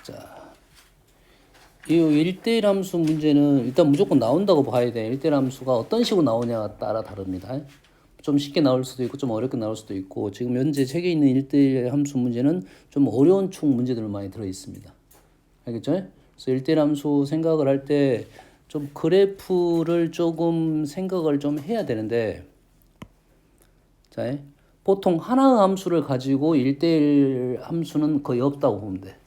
자, 이 1대1 함수 문제는 일단 무조건 나온다고 봐야 돼. 1대1 함수가 어떤 식으로 나오냐에 따라 다릅니다. 좀 쉽게 나올 수도 있고 좀 어렵게 나올 수도 있고, 지금 현재 책에 있는 1대1 함수 문제는 좀 어려운 축 문제들 많이 들어 있습니다. 알겠죠? 그래서 1대1 함수 생각을 할 때 좀 그래프를 조금 생각을 좀 해야 되는데, 자, 보통 하나의 함수를 가지고 1대1 함수는 거의 없다고 보면 돼.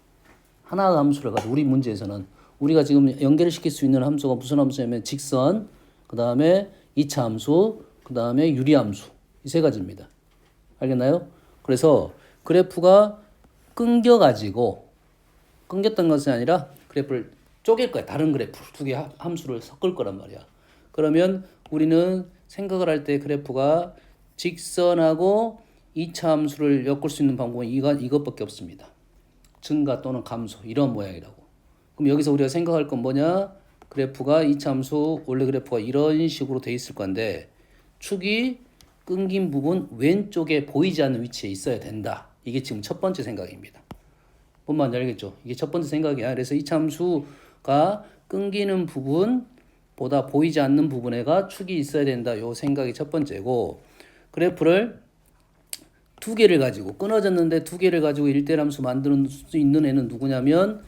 하나의 함수를 가지고 우리 문제에서는 우리가 지금 연결시킬 수 있는 함수가 무슨 함수냐면 직선, 그 다음에 2차 함수, 그 다음에 유리함수, 이 세 가지입니다. 알겠나요? 그래서 그래프가 끊겼던 것이 아니라 그래프를 쪼갤 거야. 다른 그래프 두 개 함수를 섞을 거란 말이야. 그러면 우리는 생각을 할 때 그래프가 직선하고 2차 함수를 엮을 수 있는 방법은 이것밖에 없습니다. 증가 또는 감소, 이런 모양이라고. 그럼 여기서 우리가 생각할 건 뭐냐? 그래프가 2차 함수, 원래 그래프가 이런 식으로 돼 있을 건데 축이 끊긴 부분 왼쪽에 보이지 않는 위치에 있어야 된다. 이게 지금 첫 번째 생각입니다. 뭔 말인지 알겠죠? 이게 첫 번째 생각이야. 그래서 2차 함수가 끊기는 부분보다 보이지 않는 부분에가 축이 있어야 된다. 요 생각이 첫 번째고, 그래프를 두 개를 가지고 끊어졌는데 두 개를 가지고 1대1 함수 만들 수 있는 애는 누구냐면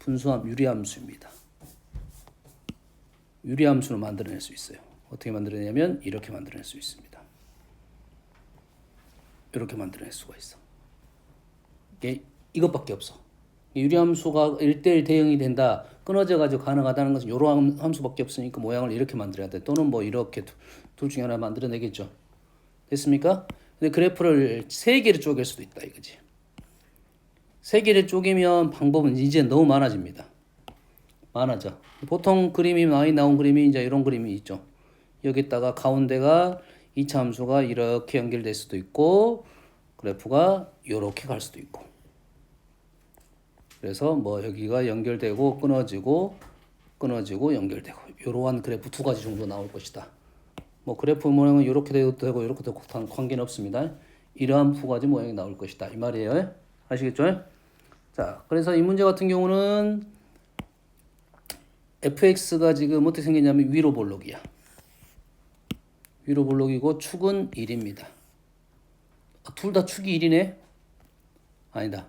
분수함, 유리함수입니다. 유리함수로 만들어낼 수 있어요. 어떻게 만들어내냐면 이렇게 만들어낼 수 있습니다. 이렇게 만들어낼 수가 있어. 이게 이것밖에 없어. 유리함수가 1대1 대응이 된다, 끊어져 가지고 가능하다는 것은 이런 함수밖에 없으니까 모양을 이렇게 만들어야 돼. 또는 뭐 이렇게 둘 중에 하나 만들어내겠죠. 됐습니까? 근데 그래프를 세 개로 쪼갤 수도 있다 이거지. 세 개를 쪼개면 방법은 이제 너무 많아집니다. 많아져. 보통 그림이 많이 나온 그림이 이제 이런 그림이 있죠. 여기다가 가운데가 2차 함수가 이렇게 연결될 수도 있고, 그래프가 이렇게 갈 수도 있고. 그래서 뭐 여기가 연결되고 끊어지고 연결되고, 이러한 그래프 두 가지 정도 나올 것이다. 뭐 그래프 모양은 이렇게 되고 이렇게 되고 관계는 없습니다. 이러한 두 가지 모양이 나올 것이다 이 말이에요. 아시겠죠? 자, 그래서 이 문제 같은 경우는 fx가 지금 어떻게 생겼냐면 위로 볼록이야. 위로 볼록이고 축은 1입니다. 둘 다 축이 1이네? 아니다.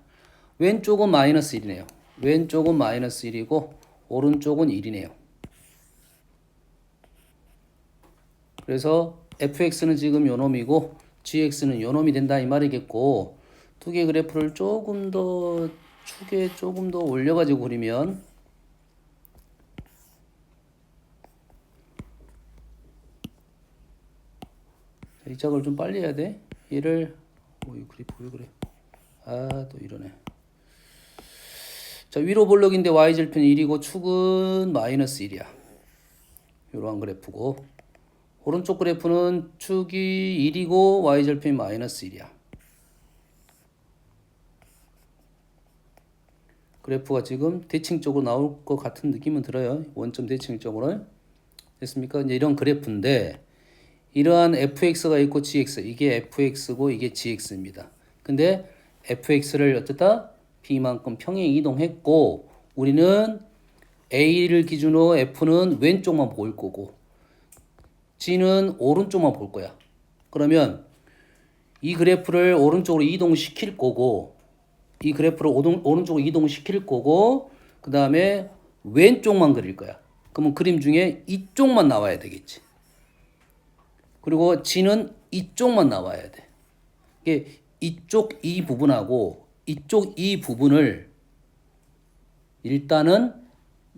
왼쪽은 마이너스 1이네요. 왼쪽은 마이너스 1이고 오른쪽은 1이네요. 그래서 fx는 지금 요놈이고 gx는 요놈이 된다 이 말이겠고, 두 개 그래프를 조금 더 축에 조금 더 올려가지고 그리면 이 작업을 좀 빨리 해야 돼. 얘를 이 그래프 왜 그래? 또 이러네. 자, 위로 볼록인데 y절편 1이고 축은 마이너스 1이야. 이러한 그래프고, 오른쪽 그래프는 축이 1이고 y절편이 마이너스 1이야. 그래프가 지금 대칭적으로 나올 것 같은 느낌은 들어요. 원점 대칭적으로. 됐습니까? 이제 이런 그래프인데, 이러한 fx가 있고 gx, 이게 fx고 이게 gx입니다. 근데 fx를 어쨌다? b만큼 평행 이동했고, 우리는 a를 기준으로 f는 왼쪽만 볼 거고 g는 오른쪽만 볼 거야. 그러면 이 그래프를 오른쪽으로 이동시킬 거고, 이 그래프를 오른쪽으로 이동시킬 거고, 그 다음에 왼쪽만 그릴 거야. 그러면 그림 중에 이쪽만 나와야 되겠지. 그리고 g는 이쪽만 나와야 돼. 이게 이쪽 이 부분하고 이쪽 이 부분을 일단은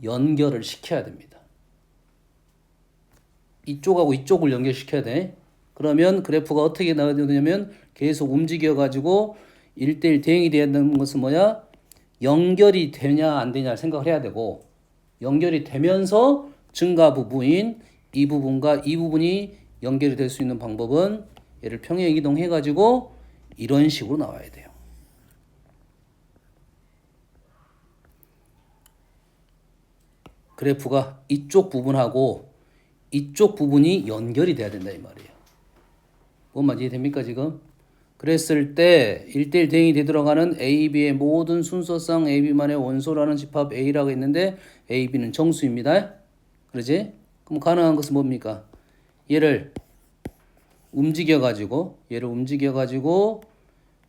연결을 시켜야 됩니다. 이쪽하고 이쪽을 연결시켜야 돼. 그러면 그래프가 어떻게 나와야 되냐면 계속 움직여가지고 1대1 대응이 되는 것은 뭐냐? 연결이 되냐 안 되냐 생각을 해야 되고, 연결이 되면서 증가 부분인 이 부분과 이 부분이 연결이 될 수 있는 방법은 얘를 평행 이동해가지고 이런 식으로 나와야 돼요. 그래프가 이쪽 부분하고 이쪽 부분이 연결이 돼야 된다 이 말이에요. 뭔 말인지 이해됩니까 지금? 그랬을 때 1대1 대응이 되도록 하는 A, B의 모든 순서상 A, B만의 원소라는 집합 A라고 했는데 A, B는 정수입니다. 그러지? 그럼 가능한 것은 뭡니까? 얘를 움직여가지고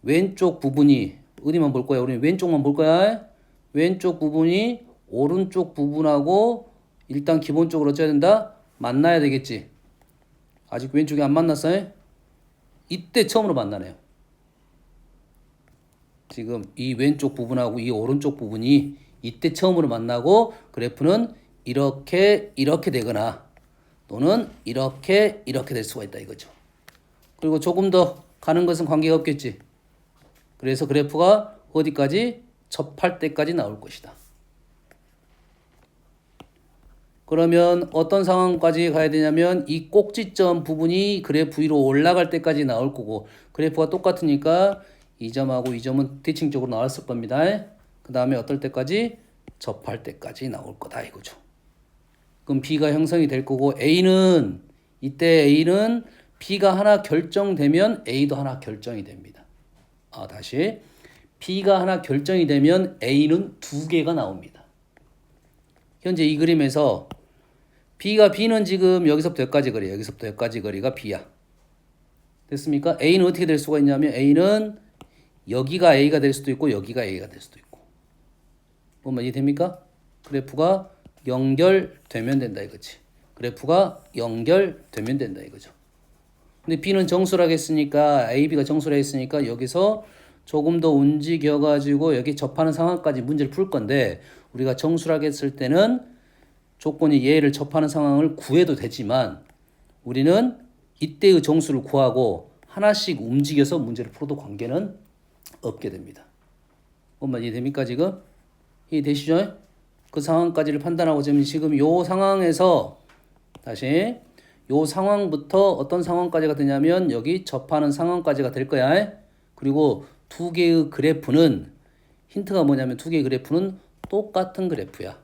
왼쪽 부분이 어디만 볼 거야? 우리는 왼쪽만 볼 거야. 왼쪽 부분이 오른쪽 부분하고 일단 기본적으로 어째야 된다? 만나야 되겠지. 아직 왼쪽이 안 만났어요? 이때 처음으로 만나네요. 지금 이 왼쪽 부분하고 이 오른쪽 부분이 이때 처음으로 만나고 그래프는 이렇게 되거나 또는 이렇게 될 수가 있다 이거죠. 그리고 조금 더 가는 것은 관계가 없겠지. 그래서 그래프가 어디까지? 접할 때까지 나올 것이다. 그러면 어떤 상황까지 가야 되냐면 이 꼭지점 부분이 그래프 위로 올라갈 때까지 나올 거고 그래프가 똑같으니까 이 점하고 이 점은 대칭적으로 나왔을 겁니다. 그 다음에 어떨 때까지? 접할 때까지 나올 거다 이거죠. 그럼 B가 형성이 될 거고 이때 A는 B가 하나 결정되면 A도 하나 결정이 됩니다. 다시 B가 하나 결정이 되면 A는 두 개가 나옵니다. 현재 이 그림에서 B는 지금 여기서부터 여기까지 거리, 여기서부터 여기까지 거리가 B야. 됐습니까? A는 어떻게 될 수가 있냐면 A는 여기가 A가 될 수도 있고 여기가 A가 될 수도 있고. 뭔 말이 됩니까? 그래프가 연결되면 된다 이거지. 그래프가 연결되면 된다 이거죠. 근데 B는 정수라고 했으니까 AB가 정수라고 했으니까 여기서 조금 더 움직여가지고 여기 접하는 상황까지 문제를 풀 건데 우리가 정수라고 했을 때는 조건이 얘를 접하는 상황을 구해도 되지만 우리는 이때의 정수를 구하고 하나씩 움직여서 문제를 풀어도 관계는 없게 됩니다. 뭔 이해됩니까 지금? 이해되시죠? 그 상황까지를 판단하고 지금 이 상황에서 다시 이 상황부터 어떤 상황까지가 되냐면 여기 접하는 상황까지가 될 거야. 그리고 두 개의 그래프는 힌트가 뭐냐면 두 개의 그래프는 똑같은 그래프야.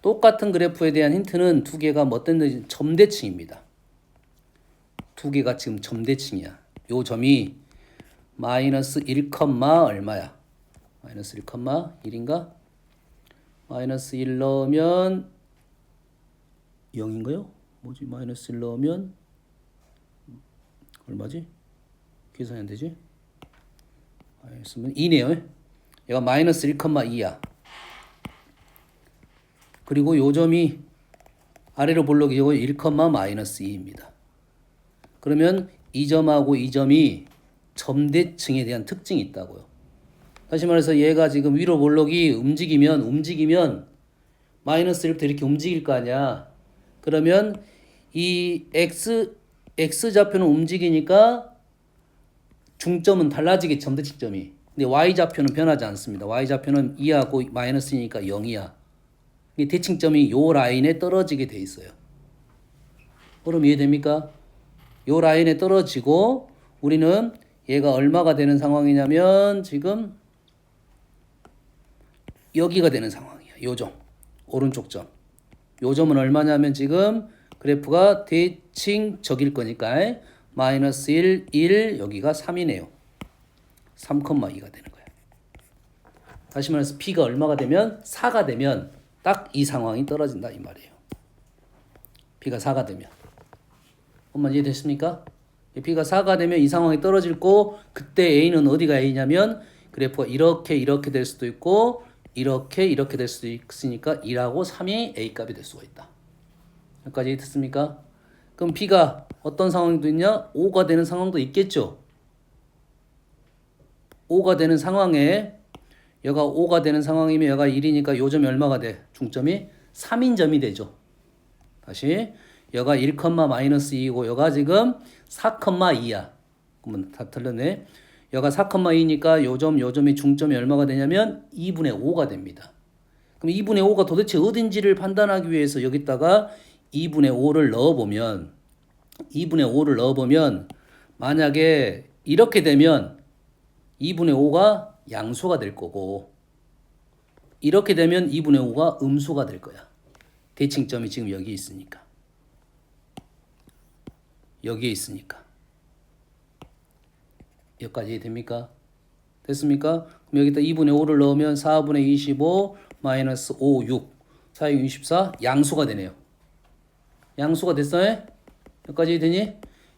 똑같은 그래프에 대한 힌트는 두 개가 뭐 어떤 점대칭입니다. 두 개가 지금 점대칭이야. 요 점이 마이너스 1, 얼마야? 마이너스 1,1인가? 마이너스 1 넣으면 0인가요? 뭐지? 마이너스 1 넣으면 얼마지? 계산이 안 되지? 마이너스면 2네요. 얘가 마이너스 1,2야. 그리고 요 점이 아래로 볼록이 1, 마이너스 2입니다. 그러면 이 점하고 이 점이 점대칭에 대한 특징이 있다고요. 다시 말해서 얘가 지금 위로 볼록이 움직이면 마이너스 1부터 이렇게 움직일 거 아니야. 그러면 이 X좌표는 움직이니까 중점은 달라지게 점대칭점이. 근데 Y좌표는 변하지 않습니다. Y좌표는 2하고 마이너스니까 0이야. 대칭점이 요 라인에 떨어지게 돼 있어요. 그럼 이해됩니까? 요 라인에 떨어지고 우리는 얘가 얼마가 되는 상황이냐면 지금 여기가 되는 상황이야. 요 점. 오른쪽 점. 요 점은 얼마냐면 지금 그래프가 대칭적일 거니까 마이너스 1, 여기가 3이네요. 3,2가 되는 거야. 다시 말해서 P가 얼마가 되면 4가 되면 딱 이 상황이 떨어진다 이 말이에요. B가 4가 되면. 엄마 이해됐습니까? B가 4가 되면 이 상황이 떨어질 거 그때 A는 어디가 A냐면 그래프가 이렇게 될 수도 있고 이렇게 될 수도 있으니까 1하고 3이 A값이 될 수가 있다. 여기까지 이해됐습니까? 그럼 B가 어떤 상황도 있냐? 5가 되는 상황도 있겠죠. 5가 되는 상황에 여가 5가 되는 상황이면 여가 1이니까 요 점이 얼마가 돼? 중점이 3인 점이 되죠. 다시 여가 1, 마이너스 2이고 여가 지금 4,2야. 그러면 다 틀렸네. 여가 4,2니까 요 점이 중점이 얼마가 되냐면 2분의 5가 됩니다. 그럼 2분의 5가 도대체 어딘지를 판단하기 위해서 여기다가 2분의 5를 넣어보면 만약에 이렇게 되면 2분의 5가 양수가 될 거고 이렇게 되면 2분의 5가 음수가 될 거야. 대칭점이 지금 여기 있으니까. 여기에 있으니까. 여기까지 됩니까? 됐습니까? 그럼 여기다 2분의 5를 넣으면 4분의 25 마이너스 5, 6 4, 6, 24 양수가 되네요. 양수가 됐어요? 여기까지 되니?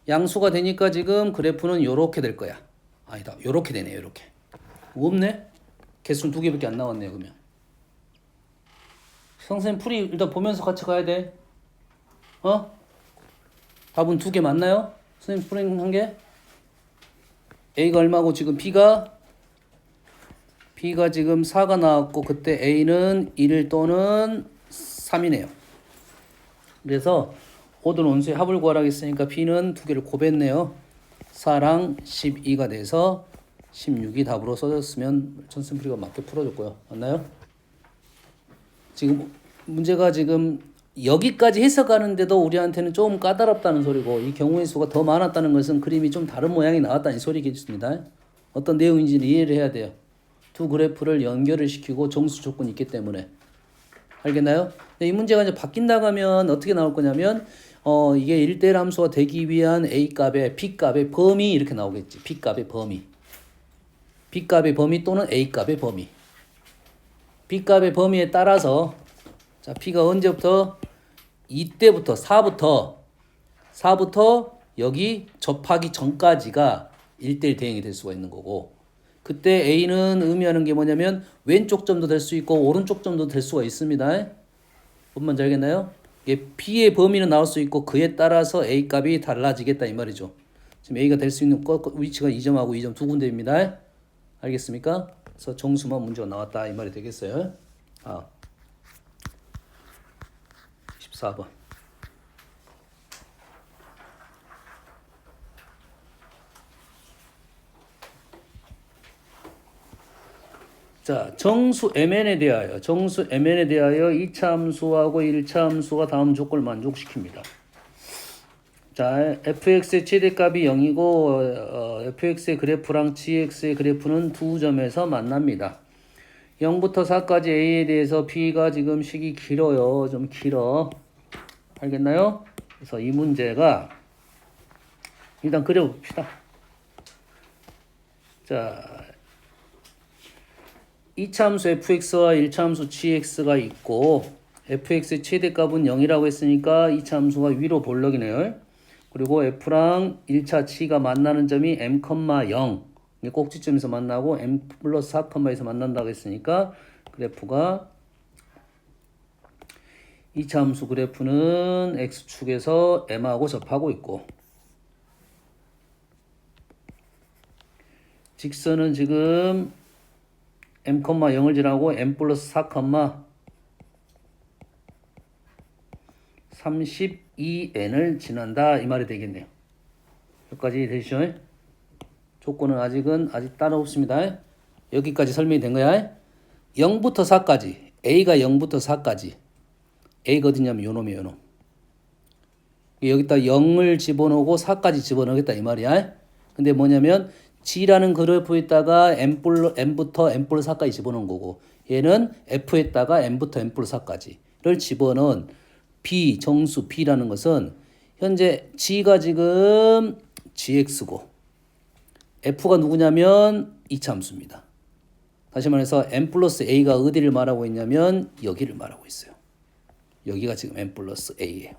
양수가 되니까 지금 그래프는 요렇게 될 거야. 아니다. 요렇게 되네요. 요렇게. 없네? 개수는 2개밖에 안 나왔네요. 그러면. 선생님 풀이 일단 보면서 같이 가야 돼. 어? 답은 2개 맞나요? 선생님 풀이 한 개? A가 얼마고 지금 B가 지금 4가 나왔고 그때 A는 1 또는 3이네요. 그래서 모든 원수의 합을 구하라고 했으니까 B는 2개를 곱했네요. 4랑 12가 돼서 16이 답으로 써졌으면 선생님풀이가 맞게 풀어줬고요. 맞나요? 지금 문제가 지금 여기까지 해석하는데도 우리한테는 좀 까다롭다는 소리고 이 경우의 수가 더 많았다는 것은 그림이 좀 다른 모양이 나왔다는 소리겠습니다. 어떤 내용인지는 이해를 해야 돼요. 두 그래프를 연결을 시키고 정수 조건이 있기 때문에. 알겠나요? 이 문제가 이제 바뀐다고 하면 어떻게 나올 거냐면 이게 1대1 함수가 되기 위한 A값의 B값의 범위 이렇게 나오겠지. B값의 범위. B값의 범위 또는 A값의 범위. B값의 범위에 따라서 자, P가 언제부터? 이때부터 4부터 여기 접하기 전까지가 1대1 대응이 될 수가 있는 거고 그때 A는 의미하는 게 뭐냐면 왼쪽 점도 될 수 있고 오른쪽 점도 될 수가 있습니다. 뭔 말인지 알겠나요? 이게 B의 범위는 나올 수 있고 그에 따라서 A 값이 달라지겠다 이 말이죠. 지금 A가 될 수 있는 위치가 2점하고 2점 두 군데입니다. 알겠습니까? 그래서 정수만 문제가 나왔다 이 말이 되겠어요. 14번. 자, 정수 MN에 대하여 2차 함수하고 1차 함수가 다음 조건을 만족시킵니다. 자, fx의 최대값이 0이고 fx의 그래프랑 gx의 그래프는 두 점에서 만납니다. 0부터 4까지 a에 대해서 p가 지금 식이 길어요. 좀 길어. 알겠나요? 그래서 이 문제가 일단 그려봅시다. 자, 2차 함수 fx와 1차 함수 gx가 있고 fx의 최대값은 0이라고 했으니까 2차 함수가 위로 볼록이네요. 그리고 f랑 1차 g가 만나는 점이 m, 0 꼭지점에서 만나고 m 플러스 4,에서 만난다고 했으니까 그래프가 2차 함수 그래프는 x축에서 m하고 접하고 있고 직선은 지금 m, 0을 지나고 m 플러스 4, 32n을 지난다 이 말이 되겠네요. 여기까지 되시죠? 조건은 아직 따로 없습니다. 여기까지 설명이 된 거야. 0부터 4까지 a가 0부터 4까지 a가 어디냐면 요놈이에요. 요놈. 여기다 0을 집어넣고 4까지 집어넣겠다 이 말이야. 근데 뭐냐면 G라는 그래프에다가 M부터 M 플러스 4까지 집어넣은 거고 얘는 F에다가 M부터 M 플러스 4까지를 집어넣은 B, 정수 B라는 것은 현재 G가 지금 GX고 F가 누구냐면 이차함수입니다. 다시 말해서 M 플러스 A가 어디를 말하고 있냐면 여기를 말하고 있어요. 여기가 지금 M 플러스 A예요.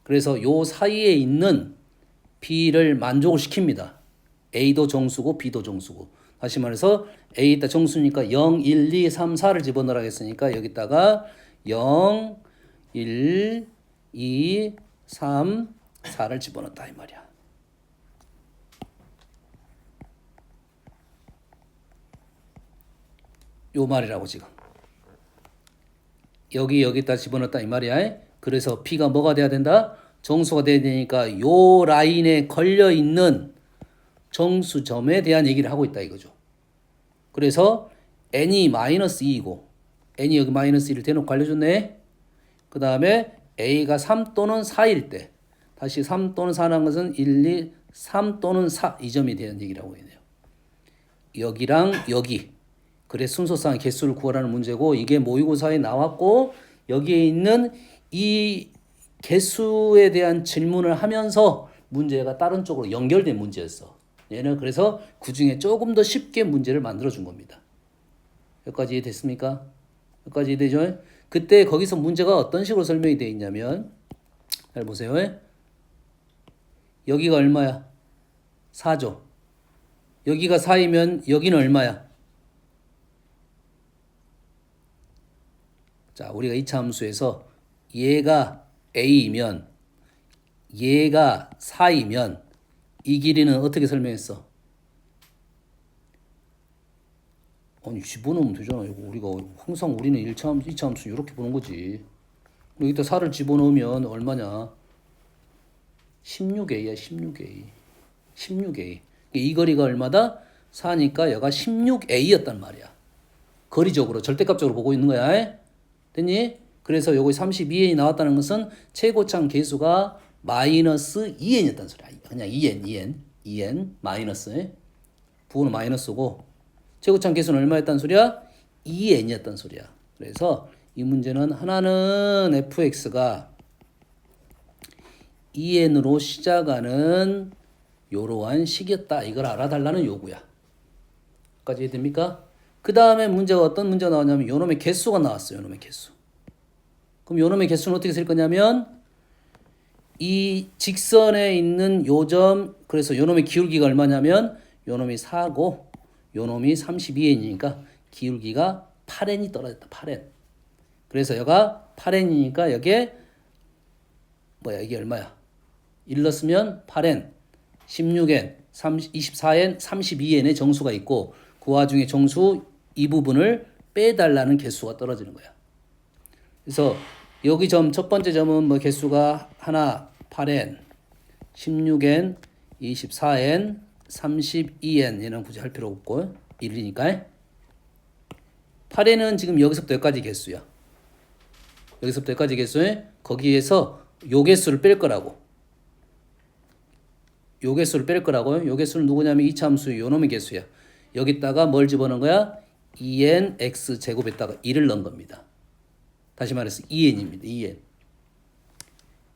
그래서 요 사이에 있는 B를 만족을 시킵니다. A도 정수고 B도 정수고. 다시 말해서 A에다 정수니까 0, 1, 2, 3, 4를 집어넣으라고 했으니까 여기다가 0, 1, 2, 3, 4를 집어넣었다 이 말이야. 요 말이라고 지금. 여기다 집어넣었다 이 말이야. 그래서 P가 뭐가 돼야 된다? 정수가 돼야 되니까 요 라인에 걸려 있는 정수점에 대한 얘기를 하고 있다 이거죠. 그래서 n이 마이너스 2이고 n이 여기 마이너스 2를 대놓고 알려줬네. 그 다음에 a가 3 또는 4일 때 다시 3 또는 4라는 것은 1, 2, 3 또는 4 이 점에 대한 얘기라고 해야 돼요. 여기랑 여기 그래 순서상 개수를 구하라는 문제고 이게 모의고사에 나왔고 여기에 있는 이 개수에 대한 질문을 하면서 문제가 다른 쪽으로 연결된 문제였어. 얘는 그래서 그 중에 조금 더 쉽게 문제를 만들어 준 겁니다. 여기까지 이해됐습니까? 여기까지 이해되죠? 그때 거기서 문제가 어떤 식으로 설명이 되어 있냐면, 잘 보세요. 여기가 얼마야? 4죠. 여기가 4이면 여기는 얼마야? 자, 우리가 2차 함수에서 얘가 a이면 얘가 4이면 이 길이는 어떻게 설명했어? 아니 집어넣으면 되잖아. 이거 우리가 항상 우리는 1차 함수, 2차 함수 이렇게 보는 거지. 여기다 4를 집어넣으면 얼마냐? 16a야 16a. 16a. 이 거리가 얼마다? 4니까 얘가 16a였단 말이야. 거리적으로 절대값적으로 보고 있는 거야. 됐니? 그래서 여기 32n이 나왔다는 것은 최고참 계수가 마이너스 2n이었단 소리야. 그냥 2n 마이너스. 부호는 마이너스고 최고참 계수는 얼마였단 소리야? 2n이었단 소리야. 그래서 이 문제는 하나는 fx가 2n으로 시작하는 이러한 식이었다. 이걸 알아달라는 요구야. 까지 이해됩니까? 그 다음에 문제가 어떤 문제가 나왔냐면 요놈의 개수가 나왔어요. 요놈의 개수. 그럼 요놈의 개수는 어떻게 쓸 거냐면 이 직선에 있는 요점, 그래서 요놈의 기울기가 얼마냐면 요놈이 4고 요놈이 32n이니까 기울기가 8n이 떨어졌다. 8n. 그래서 여가 8n이니까 여기에 이게 얼마야? 1 넣었으면 8n, 16n, 24n, 32n의 정수가 있고 그 와중에 정수 이 부분을 빼달라는 개수가 떨어지는 거야. 그래서 여기 첫 번째 점은 개수가 하나 8n, 16n, 24n, 32n 얘는 굳이 할 필요 없고 1이니까 8n은 지금 여기서부터 여기까지 개수야. 여기서부터 여기까지 개수에 거기에서 요 개수를 뺄 거라고. 요 개수를 뺄 거라고요. 요 개수는 누구냐면 2차 함수 요놈의 개수야. 여기다가 뭘 집어넣은 거야? 2n x 제곱에다가 1을 넣은 겁니다. 다시 말해서 2n입니다. 2n.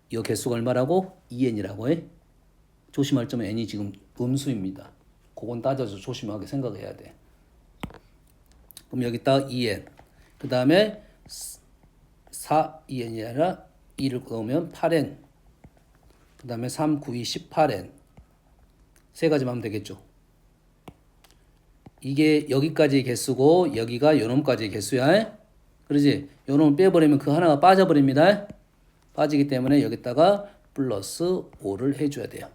이 개수가 얼마라고? 2n이라고 해. 조심할 점은 n이 지금 음수입니다. 그건 따져서 조심하게 생각해야 돼. 그럼 여기다가 2n. 그 다음에 2n이 아니라 2를 넣으면 8n. 그 다음에 3, 9, 2, 18n. 세 가지만 하면 되겠죠. 이게 여기까지 개수고 여기가 요놈까지 개수야. 그러지? 요놈을 빼버리면 그 하나가 빠져버립니다. 빠지기 때문에 여기다가 플러스 5를 해줘야 돼요.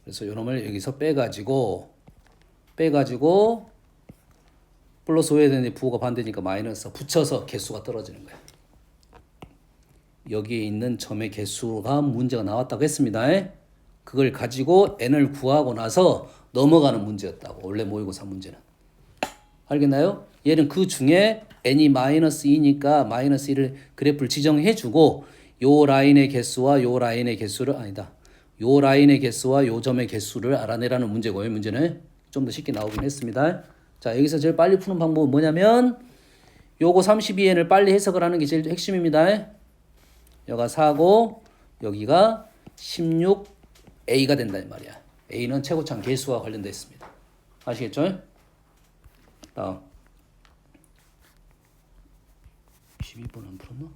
그래서 요놈을 여기서 빼가지고 플러스 5 해야 되는데 부호가 반대니까 마이너스 붙여서 개수가 떨어지는 거야. 여기에 있는 점의 개수가 문제가 나왔다고 했습니다. 그걸 가지고 n을 구하고 나서 넘어가는 문제였다고. 원래 모의고사 문제는. 알겠나요? 얘는 그 중에 n이 마이너스 2니까 마이너스 1을 그래프를 지정해주고 요 라인의 개수와 요 라인의 개수를 요 라인의 개수와 요 점의 개수를 알아내라는 문제고요. 문제는 좀 더 쉽게 나오긴 했습니다. 자, 여기서 제일 빨리 푸는 방법은 뭐냐면 요거 32n을 빨리 해석을 하는 게 제일 핵심입니다. 여기가 4고 여기가 16a가 된다 이 말이야. a는 최고참 개수와 관련되어 있습니다. 아시겠죠? 다음 22번 안 풀었나?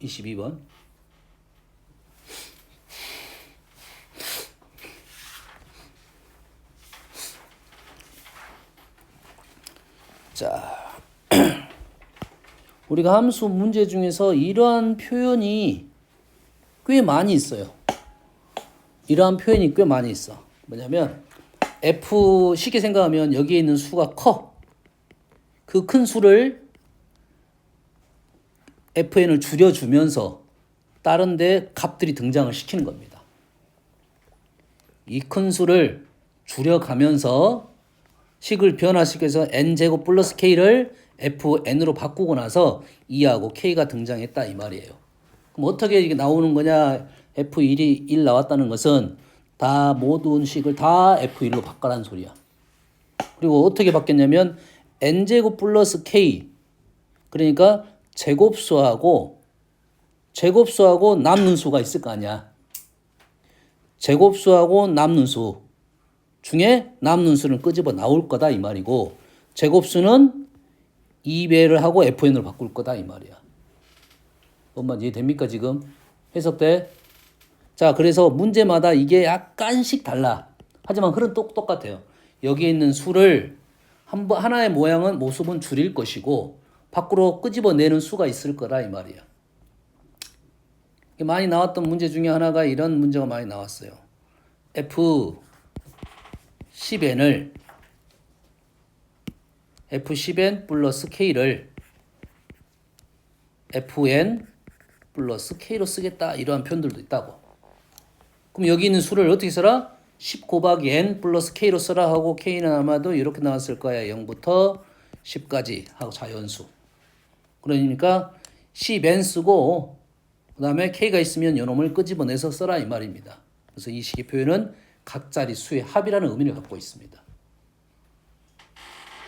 22번 자 우리가 함수 문제 중에서 이러한 표현이 꽤 많이 있어요. 이러한 표현이 꽤 많이 있어. 뭐냐면 f 쉽게 생각하면 여기에 있는 수가 커. 그 큰 수를 fn을 줄여주면서 다른 데 값들이 등장을 시키는 겁니다. 이 큰 수를 줄여가면서 식을 변화시켜서 n제곱 플러스 k를 fn으로 바꾸고 나서 2하고 k가 등장했다 이 말이에요. 그럼 어떻게 이게 나오는 거냐? f1이 1 나왔다는 것은 다 모든 식을 다 f1로 바꿔라는 소리야. 그리고 어떻게 바뀌었냐면 n제곱 플러스 k 그러니까 제곱수하고 남는 수가 있을 거 아니야. 제곱수하고 남는 수 중에 남는 수는 끄집어 나올 거다 이 말이고 제곱수는 2배를 하고 FN으로 바꿀 거다 이 말이야. 엄마 이해됩니까 지금? 해석돼? 자, 그래서 문제마다 이게 약간씩 달라. 하지만 흐름 똑같아요. 여기에 있는 수를 하나의 모습은 줄일 것이고 밖으로 끄집어내는 수가 있을 거다 이 말이야. 많이 나왔던 문제 중에 하나가 이런 문제가 많이 나왔어요. F10n 플러스 K를 Fn 플러스 K로 쓰겠다 이러한 표현들도 있다고. 그럼 여기 있는 수를 어떻게 써라? 10 곱하기 n 플러스 k로 써라 하고 k는 아마도 이렇게 나왔을 거야. 0부터 10까지 하고 자연수. 그러니까 10n 쓰고 그 다음에 k가 있으면 요놈을 끄집어내서 써라 이 말입니다. 그래서 이 식의 표현은 각자리 수의 합이라는 의미를 갖고 있습니다.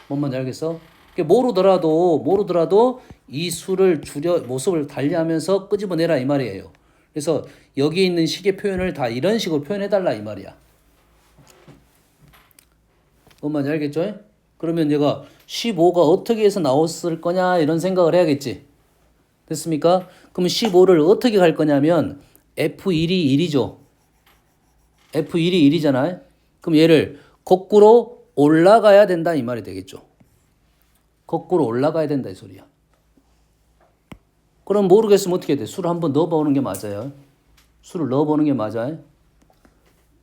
뭔 말인지 알겠어? 모르더라도 이 수를 모습을 달리하면서 끄집어내라 이 말이에요. 그래서 여기 있는 식의 표현을 다 이런 식으로 표현해달라 이 말이야. 뭔 말인지 알겠죠? 그러면 얘가 15가 어떻게 해서 나왔을 거냐 이런 생각을 해야겠지. 됐습니까? 그럼 15를 어떻게 갈 거냐면 F1이 1이죠. F1이 1이잖아요. 그럼 얘를 거꾸로 올라가야 된다 이 말이 되겠죠. 거꾸로 올라가야 된다 이 소리야. 그럼 모르겠으면 어떻게 돼? 수를 한번 넣어보는 게 맞아요. 수를 넣어보는 게 맞아요.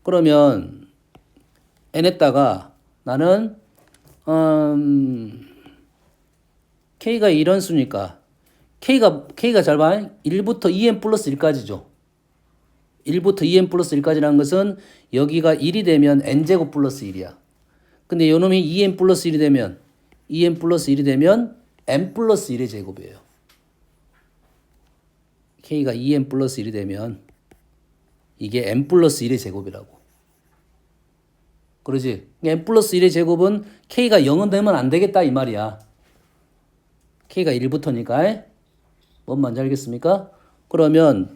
그러면 n에다가 나는 k가 이런 수니까 k가 잘 봐. 1부터 2n 플러스 1까지죠. 1부터 2n 플러스 1까지라는 것은 여기가 1이 되면 n제곱 플러스 1이야. 근데 요놈이 2n 플러스 1이 되면 n 플러스 1의 제곱이에요. k가 2n 플러스 1이 되면 이게 n 플러스 1의 제곱이라고. 그러지? n 플러스 1의 제곱은 k가 0은 되면 안 되겠다 이 말이야. k가 1부터니까. 뭔 말인지 알겠습니까? 그러면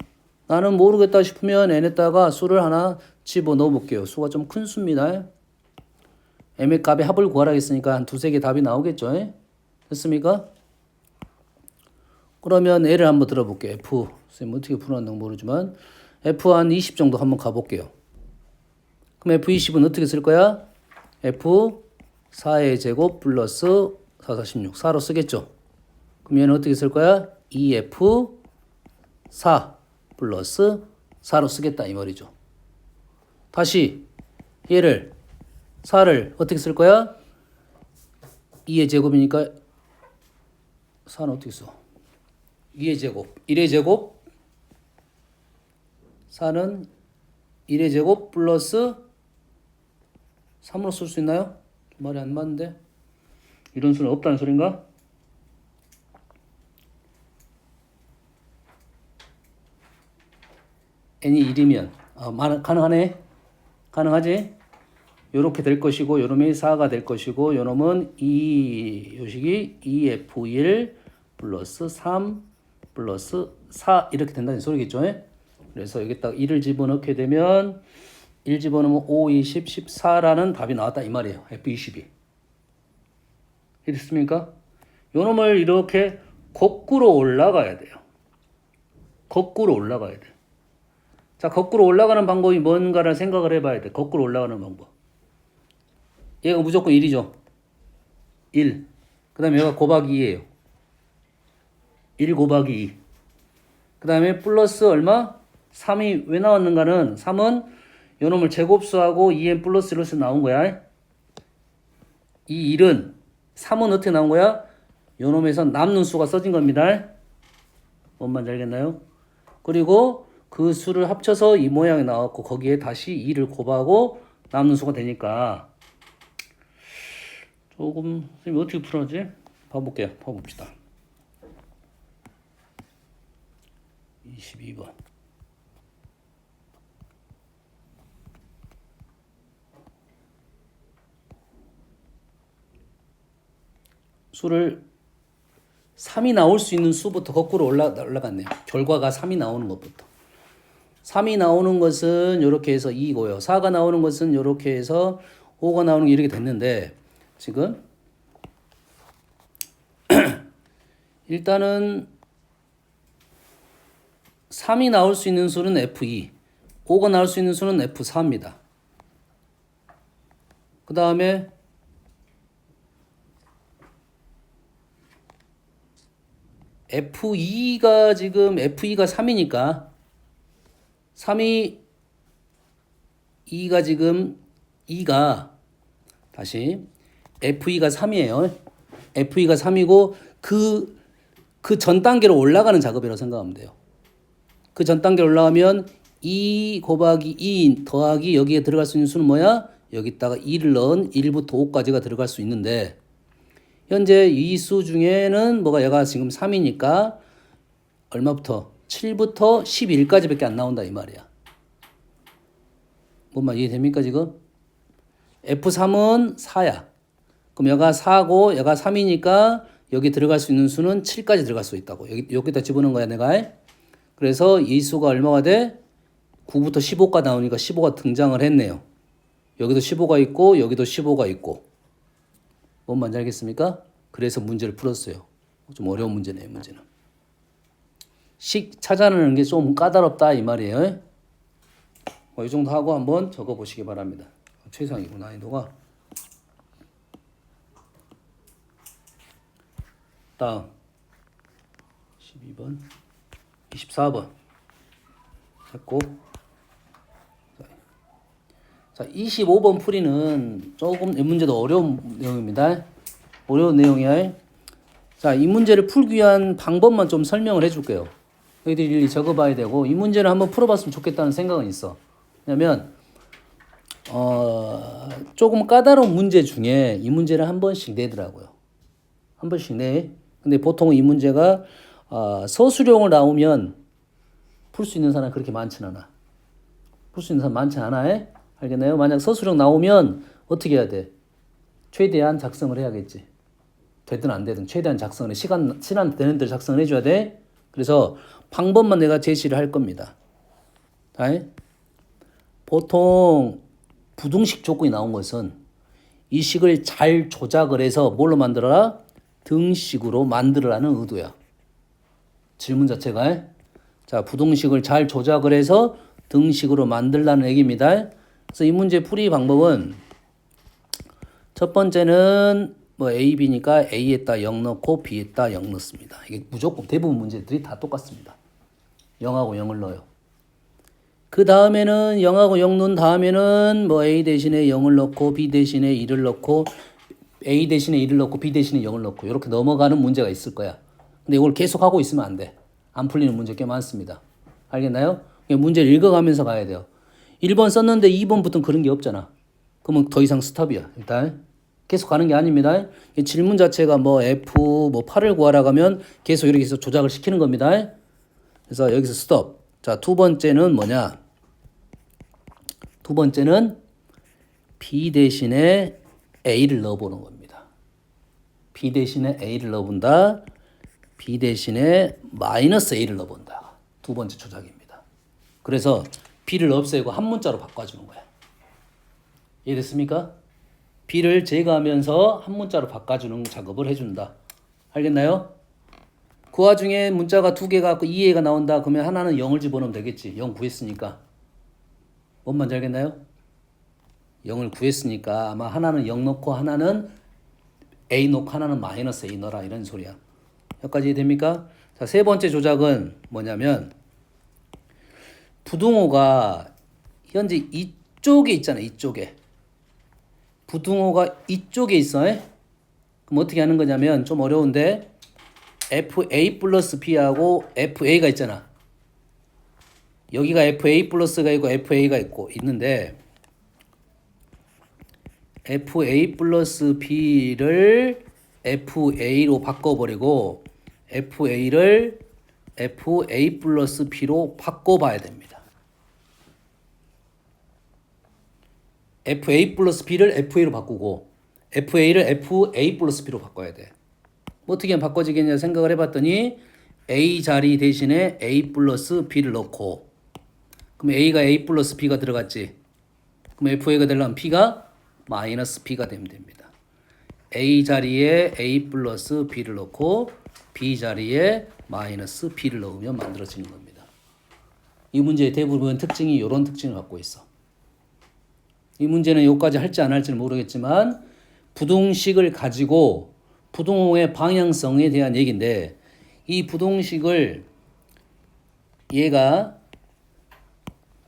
나는 모르겠다 싶으면 n에다가 수를 하나 집어넣어 볼게요. 수가 좀 큰 수입니다. m의 값의 합을 구하라 했으니까 한 두세 개 답이 나오겠죠? 됐습니까? 그러면 L을 한번 들어볼게요. F. 선생님 어떻게 풀어놨는지 모르지만 F 한 20 정도 한번 가볼게요. 그럼 F20은 어떻게 쓸 거야? F 4의 제곱 플러스 4, 4, 16. 4로 쓰겠죠? 그럼 얘는 어떻게 쓸 거야? 2F 4 플러스 4로 쓰겠다 이 말이죠. 다시 얘를 4를 어떻게 쓸 거야? 2의 제곱이니까 4는 어떻게 써? 2의 제곱, 1의 제곱 4는 1의 제곱 플러스 3으로 쓸 수 있나요? 말이 안 맞는데? 이런 수는 없다는 소린가? n이 1이면 가능하네? 가능하지? 요렇게 될 것이고 요놈이 4가 될 것이고 요놈은 요식이 2f1 플러스 3 플러스 4 이렇게 된다는 소리겠죠? 그래서 여기다 1을 집어넣게 되면 1 집어넣으면 5, 20, 14라는 답이 나왔다 이 말이에요. F22. 이랬습니까? 요놈을 이렇게 거꾸로 올라가야 돼요. 거꾸로 올라가야 돼. 자, 거꾸로 올라가는 방법이 뭔가를 생각을 해봐야 돼. 거꾸로 올라가는 방법. 얘가 무조건 1이죠. 1. 그 다음에 얘가 곱하기 2예요. 1 곱하기 2. 그 다음에 플러스 얼마? 3이 왜 나왔는가는 3은 요놈을 제곱수하고 2n 플러스 1로서 나온 거야. 이 1은 3은 어떻게 나온 거야? 요놈에서 남는 수가 써진 겁니다. 뭔 말인지 알겠나요? 그리고 그 수를 합쳐서 이 모양이 나왔고 거기에 다시 2를 곱하고 남는 수가 되니까 조금 선생님 어떻게 풀어야지? 봐볼게요. 봐봅시다. 22번. 수를 3이 나올 수 있는 수부터 거꾸로 올라갔네요. 결과가 3이 나오는 것부터. 3이 나오는 것은 이렇게 해서 2고요. 4가 나오는 것은 이렇게 해서 5가 나오는 게 이렇게 됐는데 지금 일단은 3이 나올 수 있는 수는 F2, 5가 나올 수 있는 수는 F4입니다. 그 다음에 F2가 지금 F2가 3이니까 3이 2가 지금 2가 다시 F2가 3이에요. F2가 3이고 그 전 단계로 올라가는 작업이라고 생각하면 돼요. 그 전 단계로 올라가면 2 곱하기 2 더하기 여기에 들어갈 수 있는 수는 뭐야? 여기다가 2를 넣은 1부터 5까지가 들어갈 수 있는데 현재 이 수 중에는 뭐가 얘가 지금 3이니까 얼마부터? 7부터 11까지밖에 안 나온다 이 말이야. 뭔 말 이해됩니까 지금? F3은 4야. 그럼 얘가 4고 얘가 3이니까 여기 들어갈 수 있는 수는 7까지 들어갈 수 있다고. 여기다 집어넣은 거야 내가. 그래서 이 수가 얼마가 돼? 9부터 15가 나오니까 15가 등장을 했네요. 여기도 15가 있고 여기도 15가 있고. 뭔 말인지 알겠습니까? 그래서 문제를 풀었어요. 좀 어려운 문제네요 문제는. 식 찾아내는 게 좀 까다롭다 이 말이에요. 이 정도 하고 한번 적어보시기 바랍니다. 최상이고 난이도가. 다음 12번 24번 했고 자 25번 풀이는 조금 이 문제도 어려운 내용입니다. 어려운 내용이야. 자, 이 문제를 풀기 위한 방법만 좀 설명을 해줄게요. 너희들이 일일이 적어봐야 되고 이 문제를 한번 풀어봤으면 좋겠다는 생각은 있어. 왜냐면 조금 까다로운 문제 중에 이 문제를 한 번씩 내더라고요. 한 번씩 내. 근데 보통 이 문제가 서술형을 나오면 풀 수 있는 사람 그렇게 많진 않아. 풀 수 있는 사람 많지 않아. 알겠나요? 만약 서술형 나오면 어떻게 해야 돼? 최대한 작성을 해야겠지. 되든 안 되든 최대한 작성을 해. 시간 되는 대로 작성을 해줘야 돼. 그래서 방법만 내가 제시를 할 겁니다. 보통 부등식 조건이 나온 것은 이 식을 잘 조작을 해서 뭘로 만들어라? 등식으로 만들어라는 의도야. 질문 자체가. 자, 부등식을 잘 조작을 해서 등식으로 만들라는 얘기입니다. 그래서 이 문제 풀이 방법은 첫 번째는 뭐 A, B니까 A에다 0 넣고 B에다 0 넣습니다. 이게 무조건 대부분 문제들이 다 똑같습니다. 0하고 0을 넣어요. 그 다음에는 0하고 0 넣은 다음에는 뭐 A 대신에 0을 넣고 B 대신에 1을 넣고 A 대신에 1을 넣고 B 대신에 0을 넣고 이렇게 넘어가는 문제가 있을 거야. 근데 이걸 계속 하고 있으면 안 돼. 안 풀리는 문제 꽤 많습니다. 알겠나요? 문제를 읽어가면서 가야 돼요. 1번 썼는데 2번부터는 그런 게 없잖아. 그러면 더 이상 스톱이야. 일단 계속 가는 게 아닙니다. 질문 자체가 뭐 F 뭐 8을 구하라고 하면 계속 이렇게 해서 조작을 시키는 겁니다. 그래서 여기서 스톱. 자, 두 번째는 뭐냐? 두 번째는 B 대신에 A를 넣어보는 겁니다. B 대신에 A를 넣어본다. B 대신에 마이너스 A를 넣어본다. 두 번째 조작입니다. 그래서 B를 없애고 한 문자로 바꿔주는 거야. 이해됐습니까? B를 제거하면서 한 문자로 바꿔주는 작업을 해준다. 알겠나요? 그 와중에 문자가 두 개가 갖고 2A가 나온다. 그러면 하나는 0을 집어넣으면 되겠지. 0 구했으니까. 뭔 말인지 알겠나요? 0을 구했으니까 아마 하나는 0 넣고 하나는 A 넣고 하나는 마이너스 A 넣어라 이런 소리야. 여기까지 됩니까? 자, 세 번째 조작은 뭐냐면 부등호가 현재 이쪽에 있잖아. 이쪽에. 부등호가 이쪽에 있어. 그럼 어떻게 하는 거냐면 좀 어려운데 FA 플러스 B하고 FA가 있잖아. 여기가 FA 플러스가 있고 FA가 있는데 FA 플러스 B를 FA로 바꿔버리고 FA를 FA 플러스 B로 바꿔봐야 됩니다. FA 플러스 B를 FA로 바꾸고 FA를 FA 플러스 B로 바꿔야 돼. 어떻게 하면 바꿔지겠냐 생각을 해봤더니 A 자리 대신에 A 플러스 B를 넣고 그럼 A가 A 플러스 B가 들어갔지. 그럼 FA가 되려면 P가 마이너스 B가 되면 됩니다. A 자리에 A 플러스 B를 넣고 B 자리에 마이너스 B를 넣으면 만들어지는 겁니다. 이 문제의 대부분 특징이 이런 특징을 갖고 있어. 이 문제는 여기까지 할지 안 할지는 모르겠지만 부동식을 가지고 부동호의 방향성에 대한 얘기인데 이 부동식을 얘가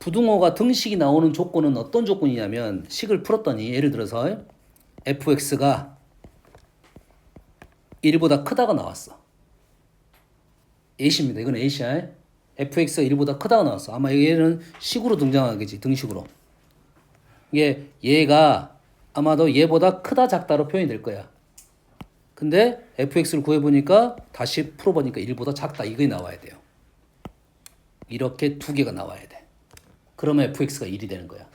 부등호가 등식이 나오는 조건은 어떤 조건이냐면 식을 풀었더니 예를 들어서 fx가 1보다 크다가 나왔어. A입니다. 이건 A야. fx가 1보다 크다가 나왔어. 아마 얘는 식으로 등장하겠지. 등식으로. 얘가 아마도 얘보다 크다 작다로 표현이 될 거야. 근데 fx를 구해보니까 다시 풀어보니까 1보다 작다. 이게 나와야 돼요. 이렇게 두 개가 나와야 돼. 그러면 fx가 1이 되는 거야.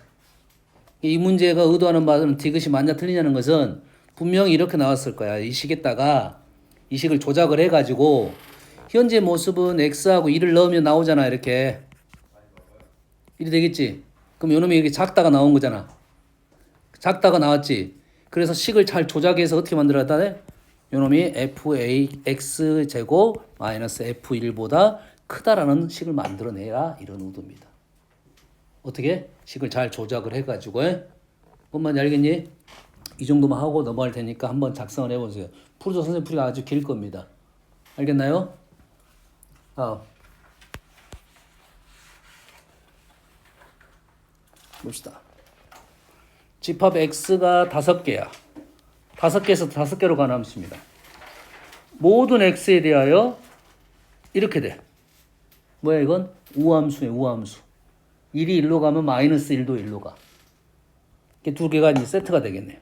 이 문제가 의도하는 바는 디귿이 맞냐 틀리냐는 것은 분명히 이렇게 나왔을 거야. 이 식에다가 이 식을 조작을 해가지고 현재 모습은 x하고 1을 넣으면 나오잖아. 이렇게 1이 되겠지. 그럼 요놈이 이렇게 작다가 나온 거잖아. 작다가 나왔지. 그래서 식을 잘 조작해서 어떻게 만들었다 돼? 요놈이 fx 제곱 마이너스 f1보다 크다라는 식을 만들어내라 이런 의도입니다. 어떻게? 식을 잘 조작을 해가지고 뭔 말인지 알겠니? 이 정도만 하고 넘어갈 테니까 한번 작성을 해보세요. 풀어줘 선생님 풀이가 아주 길 겁니다. 알겠나요? 봅시다. 집합 x가 5개야. 5개에서 5개로 가는 함수입니다. 모든 x에 대하여 이렇게 돼. 뭐야 이건? 우함수네 우함수. 1이 1로 가면 마이너스 1도 1로 가. 이렇게 두 개가 이제 세트가 되겠네.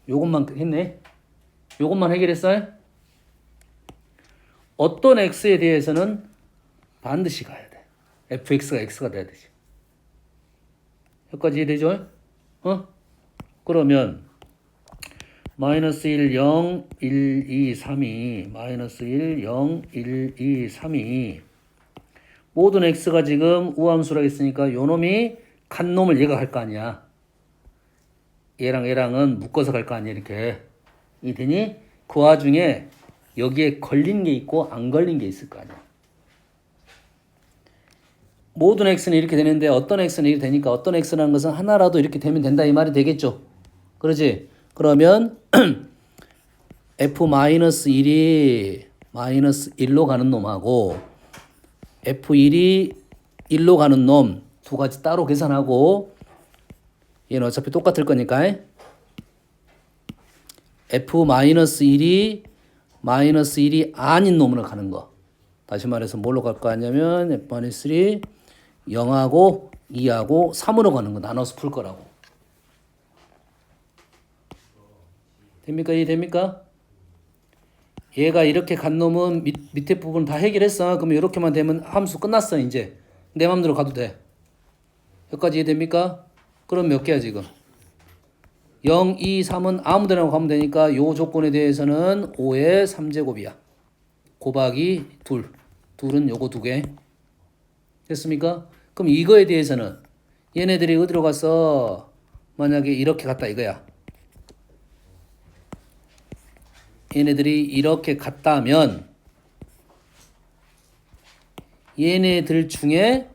요것만 했네. 요것만 해결했어요? 어떤 x에 대해서는 반드시 가야 돼. fx가 x가 돼야 되지. 여기까지 이해되죠? 그러면 마이너스 1, 0, 1, 2, 3이 마이너스 1, 0, 1, 2, 3이 모든 x가 지금 우함수라고 했으니까 요놈이 간 놈을 얘가 갈 거 아니야. 얘랑 얘랑은 묶어서 갈 거 아니야. 이렇게 이 되니 그 와중에 여기에 걸린 게 있고 안 걸린 게 있을 거 아니야. 모든 x는 이렇게 되는데 어떤 x는 이렇게 되니까 어떤 x라는 것은 하나라도 이렇게 되면 된다 이 말이 되겠죠. 그러지? 그러면 f-1이 마이너스 1로 가는 놈하고 f1이 1로 가는 놈 두 가지 따로 계산하고 얘는 어차피 똑같을 거니까 f-1이 마이너스 1이 아닌 놈으로 가는 거. 다시 말해서 뭘로 갈 거 아니냐면 f-3 0하고 2하고 3으로 가는 거 나눠서 풀 거라고. 됩니까? 이해됩니까? 얘가 이렇게 간 놈은 밑에 부분 다 해결했어. 그러면 이렇게만 되면 함수 끝났어. 이제 내 맘대로 가도 돼. 여기까지 이해됩니까? 그럼 몇 개야 지금? 0, 2, 3은 아무 데나 가면 되니까 요 조건에 대해서는 5의 3제곱이야. 곱하기 2. 2은 요거 2개. 됐습니까? 그럼 이거에 대해서는 얘네들이 어디로 갔어? 만약에 이렇게 갔다 이거야. 얘네들이 이렇게 갔다면 얘네들 중에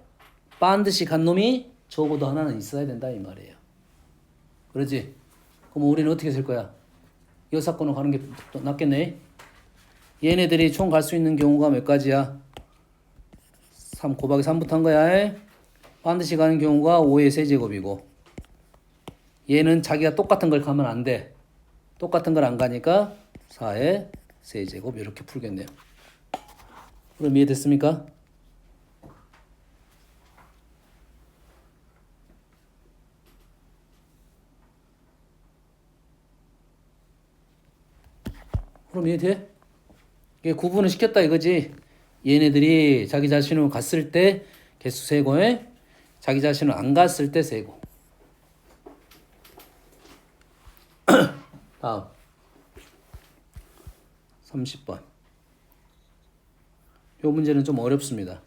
반드시 간 놈이 적어도 하나는 있어야 된다 이 말이에요. 그러지? 그럼 우리는 어떻게 쓸 거야? 이 사건으로 가는 게 낫겠네. 얘네들이 총 갈 수 있는 경우가 몇 가지야? 3 곱하기 3부터 한 거야. 반드시 가는 경우가 5의 세제곱이고 얘는 자기가 똑같은 걸 가면 안 돼. 똑같은 걸 안 가니까 4의 세제곱 이렇게 풀겠네요. 그럼 이해됐습니까? 그럼 이해돼? 이게 구분을 시켰다 이거지. 얘네들이 자기 자신으로 갔을 때 개수 세고에 자기 자신을 안 갔을 때 세고. 다음 30번. 요 문제는 좀 어렵습니다.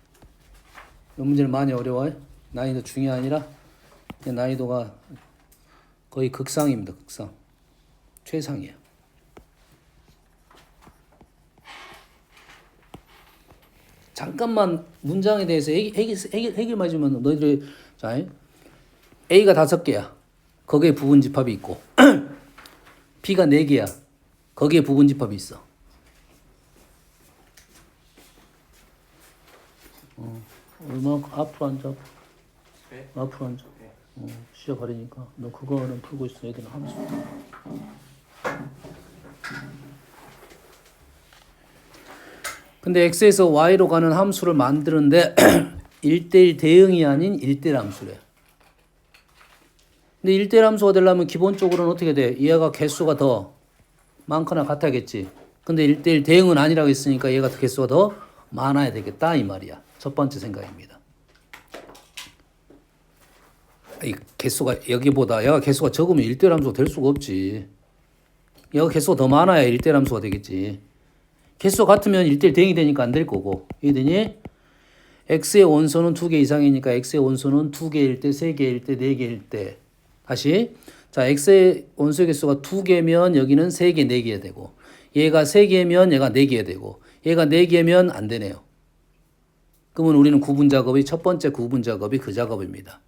이 문제는 많이 어려워요. 난이도 중이 아니라 난이도가 거의 극상입니다. 극상. 최상이에요. 잠깐만 문장에 대해서 해결만 해주면 너희들이 자, A가 5개야. 거기에 부분집합이 있고 B가 4개야. 거기에 부분집합이 있어. 얼마 앞으로 앉아. 네? 앞으로 앉아. 시작 가리니까 너 그거는 풀고 있어. 애들은 함수. 근데 x에서 y로 가는 함수를 만드는데 1대1 대응이 아닌 1대1 함수래. 근데 1대1 함수가 되려면 기본적으로는 어떻게 돼? 얘가 개수가 더 많거나 같아야겠지. 근데 1대1 대응은 아니라고 했으니까 얘가 개수가 더 많아야 되겠다 이 말이야. 첫 번째 생각입니다. 이 개수가 여기보다 얘가 개수가 적으면 1대1 함수가 될 수가 없지. 얘가 개수가 더 많아야 1대1 함수가 되겠지. 개수가 같으면 1대1 대응이 되니까 안 될 거고. 이해되니? x의 원소는 2개 이상이니까 x의 원소는 2개일 때, 3개일 때, 4개일 때. 다시. 자, x의 원소의 개수가 2개면 여기는 3개, 4개야 되고 얘가 3개면 얘가 4개야 되고 얘가 4개면 안 되네요. 그러면 우리는 구분 작업이 첫 번째 구분 작업이 그 작업입니다.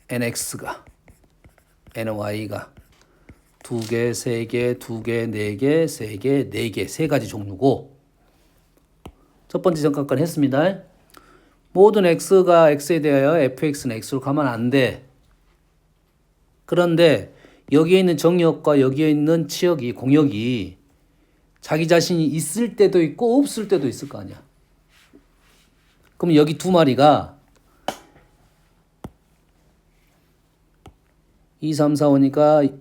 nx가 ny가 2개, 3개, 2개, 4개, 3개, 4개 세 가지 종류고 첫 번째 정각권 했습니다. 모든 x가 x에 대하여 fx는 x로 가면 안 돼. 그런데 여기에 있는 정역과 여기에 있는 치역이 공역이 자기 자신이 있을 때도 있고 없을 때도 있을 거 아니야. 그럼 여기 두 마리가 2, 3, 4, 5니까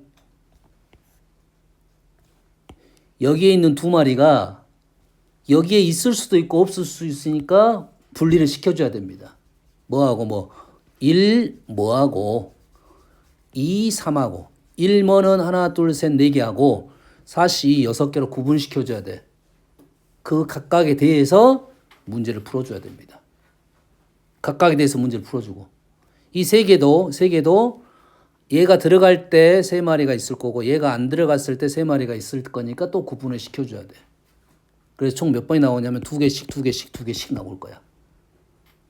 여기에 있는 두 마리가 여기에 있을 수도 있고 없을 수 있으니까 분리를 시켜줘야 됩니다. 뭐하고 1 뭐하고 2, 3하고 1뭐는 하나, 둘, 셋, 4개 하고 4, 6개로 구분시켜줘야 돼. 그 각각에 대해서 문제를 풀어줘야 됩니다. 각각에 대해서 문제를 풀어주고 이 세 개도 얘가 들어갈 때 3마리가 있을 거고 얘가 안 들어갔을 때 3마리가 있을 거니까 또 구분을 시켜줘야 돼. 그래서 총 몇 번이 나오냐면 2개씩 나올 거야.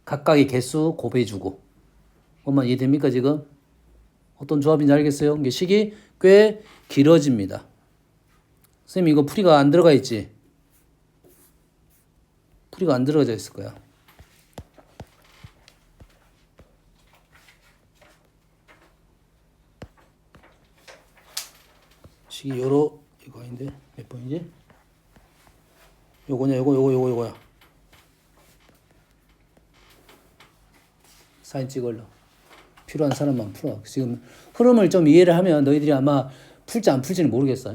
각각의 개수 곱해주고. 엄마 이해됩니까 지금? 어떤 조합인지 알겠어요? 이게 식이 꽤 길어집니다. 선생님 이거 풀이가 안 들어가 있지? 풀이가 안 들어가져 있을 거야. 식이 여러 이거 아닌데 몇 번이지? 요거냐 요거야. 사진 찍을러. 필요한 사람만 풀어. 지금 흐름을 좀 이해를 하면 너희들이 아마 풀지 안 풀지는 모르겠어.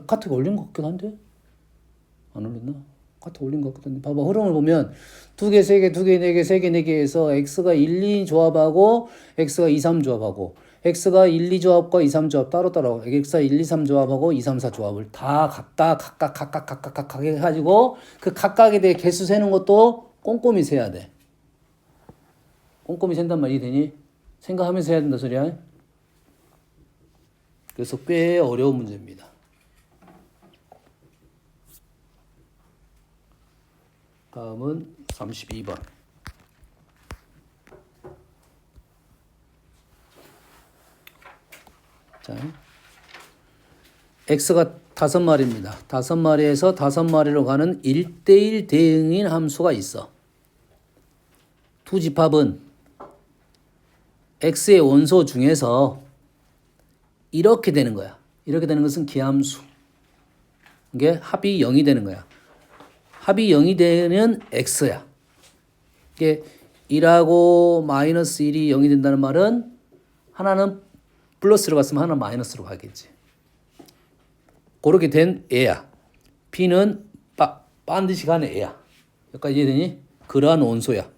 카톡에 올린 것 같기도 한데? 안 올렸나? 카톡 올린 것 같기도 한데. 봐봐. 흐름을 보면 2개, 3개, 2개, 4개, 3개, 4개에서 x가 1, 2 조합하고 x가 2, 3 조합하고 x가 1, 2 조합과 2, 3 조합 따로따로 x가 1, 2, 3 조합하고 2, 3, 4 조합을 다 각각 해가지고 그 각각에 대해 개수 세는 것도 꼼꼼히 세야 돼. 꼼꼼히 센단 말이 되니? 생각하면서 해야 된다 소리야. 그래서 꽤 어려운 문제입니다. 다음은 32번. 자, x가 5마리입니다. 5마리에서 5마리로 가는 1대1 대응인 함수가 있어. 두 집합은 x의 원소 중에서 이렇게 되는 거야. 이렇게 되는 것은 기함수. 이게 합이 0이 되는 거야. 합이 0이 되는 x야. 이게 1하고 마이너스 1이 0이 된다는 말은 하나는 플러스로 갔으면 하나는 마이너스로 가겠지. 그렇게 된 애야. B는 반드시 가는 애야. 여기까지 이해되니? 그러한 원소야.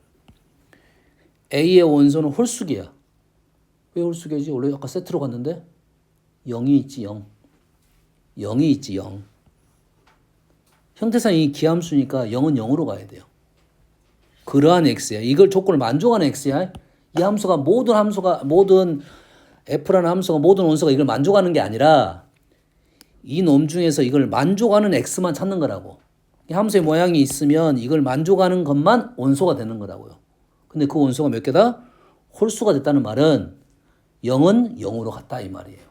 A의 원소는 홀수기야. 왜 홀수기지? 원래 아까 세트로 갔는데 0이 있지 0. 0이 있지 0. 형태상 이 기함수니까 0은 0으로 가야 돼요. 그러한 x야. 이걸 조건을 만족하는 x야. 이 함수가 모든 f라는 함수가 모든 원소가 이걸 만족하는 게 아니라 이 놈 중에서 이걸 만족하는 x만 찾는 거라고. 이 함수의 모양이 있으면 이걸 만족하는 것만 원소가 되는 거라고요. 근데 그 원소가 몇 개다? 홀수가 됐다는 말은 0은 0으로 갔다 이 말이에요.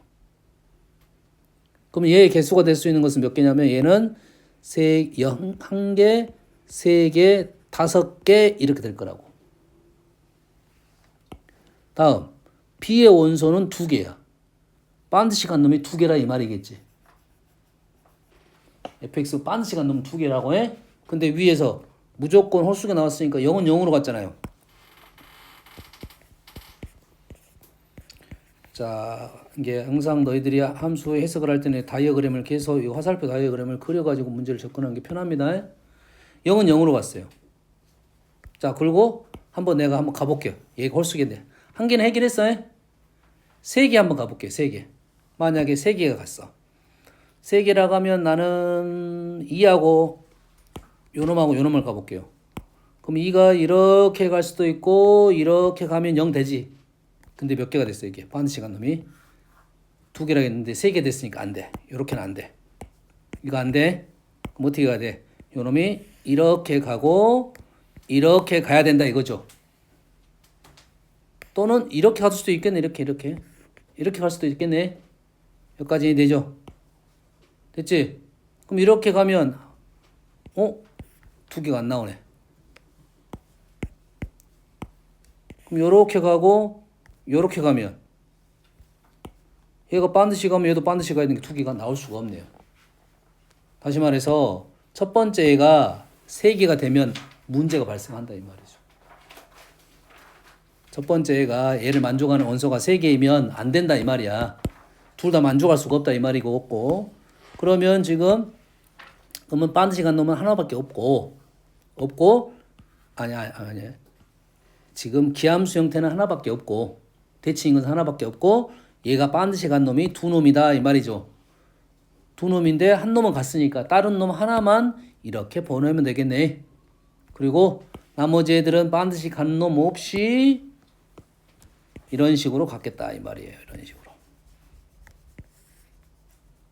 그럼 얘의 개수가 될 수 있는 것은 몇 개냐면 얘는 1개, 3개, 5개 이렇게 될 거라고. 다음 B의 원소는 2개야. 반드시 간 놈이 2개라 이 말이겠지. fx 반드시 간 놈은 2개라고 해. 근데 위에서 무조건 홀수가 나왔으니까 0은 0으로 갔잖아요. 자, 이게 항상 너희들이 함수 해석을 할 때는 다이어그램을 계속 이 화살표 다이어그램을 그려가지고 문제를 접근하는 게 편합니다. 0은 0으로 갔어요. 자, 그리고 내가 한번 가볼게요. 얘가 홀수겠네. 한 개는 해결했어. 3개 한번 가볼게요. 3개. 만약에 3개가 갔어. 3개라고 하면 나는 2하고 요놈하고 요놈을 가볼게요. 그럼 2가 이렇게 갈 수도 있고 이렇게 가면 0 되지. 근데 몇 개가 됐어 이게? 반드시 간 놈이 2개라 했는데 3개 됐으니까 안 돼. 요렇게는 안 돼. 이거 안 돼. 그럼 어떻게 가야 돼? 요 놈이 이렇게 가고 이렇게 가야 된다 이거죠. 또는 이렇게 갈 수도 있겠네. 이렇게 갈 수도 있겠네. 여기까지 되죠. 됐지? 그럼 이렇게 가면 2개가 안 나오네. 그럼 요렇게 가고 요렇게 가면 얘가 반드시 가면 얘도 반드시 가야 되는 게 2개가 나올 수가 없네요. 다시 말해서 첫 번째 애가 3개가 되면 문제가 발생한다 이 말이죠. 첫 번째 애가 얘를 만족하는 원소가 3개이면 안 된다 이 말이야. 둘 다 만족할 수가 없다 이 말이고 없고. 그러면 그러면 반드시 간 놈은 하나밖에 없고 아니야. 지금 기함수 형태는 하나밖에 없고 대칭인 것은 하나밖에 없고 얘가 반드시 간 놈이 2놈이다 이 말이죠. 2놈인데 한 놈은 갔으니까 다른 놈 하나만 이렇게 보내면 되겠네. 그리고 나머지 애들은 반드시 간 놈 없이 이런 식으로 갔겠다 이 말이에요. 이런 식으로.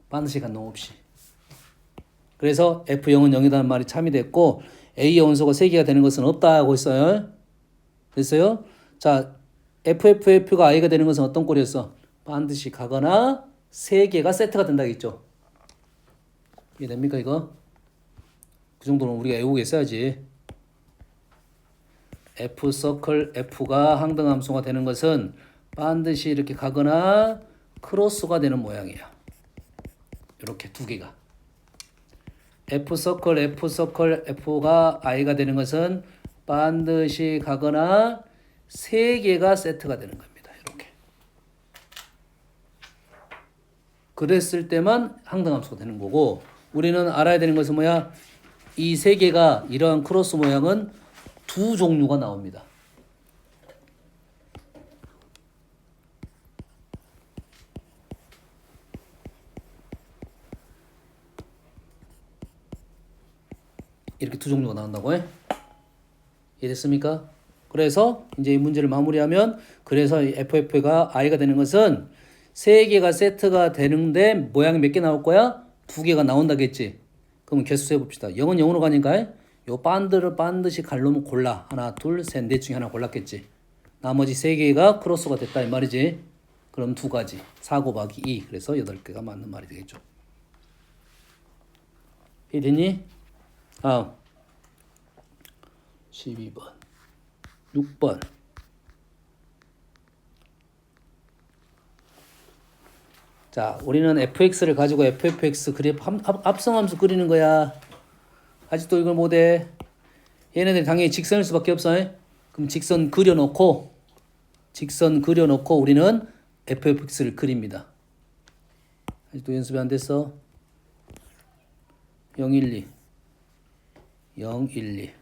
반드시 간 놈 없이. 그래서 F0은 0이라는 말이 참이 됐고 A의 원소가 3개가 되는 것은 없다 하고 있어요. 됐어요? 자, FFF가 I가 되는 것은 어떤 꼴이었어? 반드시 가거나 3개가 세트가 된다겠죠. 이해됩니까 이거? 그 정도는 우리가 외우고 있어야지. F 서클 F가 항등함수가 되는 것은 반드시 이렇게 가거나 크로스가 되는 모양이야. 이렇게 2개가. F 서클 F가 I가 되는 것은 반드시 가거나 3개가 세트가 되는 겁니다. 이렇게. 그랬을 때만 항등함수가 되는 거고 우리는 알아야 되는 것은 뭐야? 이 3개가 이러한 크로스 모양은 2 종류가 나옵니다. 이렇게 2 종류가 나온다고 해? 이해됐습니까? 그래서 이제 이 문제를 마무리하면 그래서 FF가 I가 되는 것은 3개가 세트가 되는데 모양이 몇 개 나올 거야? 2개가 나온다겠지. 그럼 개수 세봅시다. 0은 0으로 가니까 요 반드를 반드시 갈 놈은 골라. 하나, 둘, 셋, 넷 중에 하나 골랐겠지. 나머지 3개가 크로스가 됐다 이 말이지. 그럼 2가지. 4 곱하기 2. 그래서 8개가 맞는 말이 되겠죠. 이해됐니? 다음 12번 6번 자 우리는 fx를 가지고 ffx 그래프 합성함수 그리는 거야. 아직도 이걸 못해. 얘네들 당연히 직선일 수밖에 없어. 그럼 직선 그려놓고 우리는 ffx를 그립니다. 아직도 연습이 안 됐어. 0, 1, 2 0, 1, 2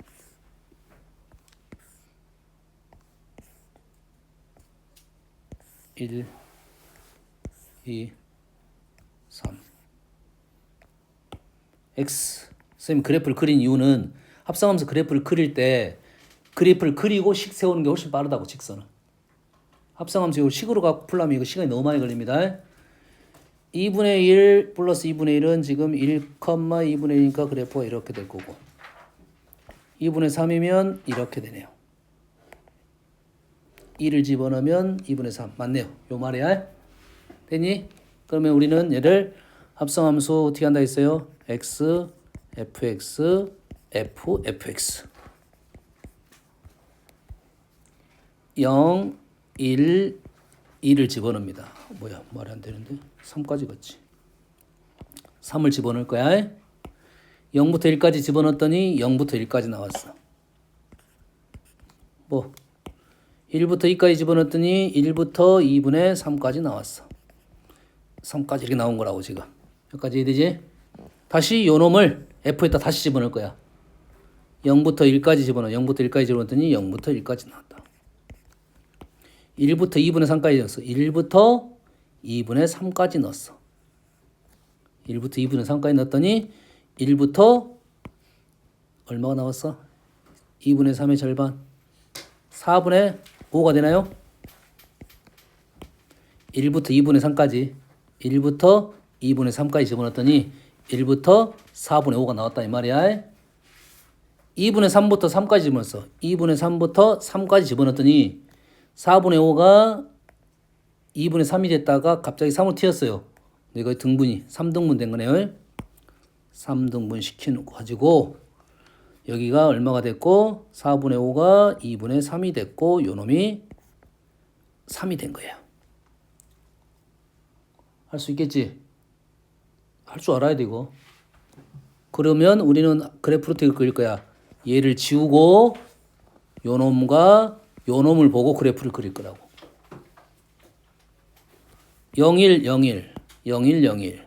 1, 2, 3 X 선생님 그래프를 그린 이유는 합성함수 그래프를 그릴 때 그래프를 그리고 식 세우는 게 훨씬 빠르다고 직선은. 합성함수 이걸 식으로 갖고 풀려면 이거 시간이 너무 많이 걸립니다. 2분의 1 플러스 2분의 1은 지금 1, 2분의 1이니까 그래프가 이렇게 될 거고 2분의 3이면 이렇게 되네요. 2를 집어넣으면 2분의 3 맞네요. 요 말이야. 됐니? 그러면 우리는 얘를 합성함수 어떻게 한다 했어요? x, fx, f, fx 0, 1, 2를 집어넣습니다. 뭐야 말이 안 되는데 3까지 갔지. 3을 집어넣을 거야. 0부터 1까지 집어넣었더니 0부터 1까지 나왔어. 뭐 1부터 2까지 집어넣었더니 1부터 2분의 3까지 나왔어. 3까지 이렇게 나온 거라고 지금. 여기까지 이해되지? 다시 요 놈을 F에다 다시 집어넣을 거야. 0부터 1까지 집어넣어. 0부터 1까지 집어넣었더니 0부터 1까지 나왔다. 1부터 2분의 3까지 넣었어. 1부터 2분의 3까지 넣었어. 1부터 2분의 3까지 넣었더니 1부터 얼마가 나왔어? 2분의 3의 절반 4분의 5가 되나요? 1부터 2분의 3까지 1부터 2분의 3까지 집어넣었더니 1부터 4분의 5가 나왔다 이 말이야. 2분의 3부터 3까지 집어넣었어. 2분의 3부터 3까지 집어넣었더니 4분의 5가 2분의 3이 됐다가 갑자기 3으로 튀었어요. 이거 등분이 3등분 된 거네요. 3등분 시켜가지고 여기가 얼마가 됐고 4분의 5가 2분의 3이 됐고 요놈이 3이 된 거예요. 할 수 있겠지? 할 줄 알아야 되고. 그러면 우리는 그래프로 어떻게 그릴 거야? 얘를 지우고 요놈과 요놈을 보고 그래프를 그릴 거라고. 0, 1, 0, 1, 0, 1, 0, 1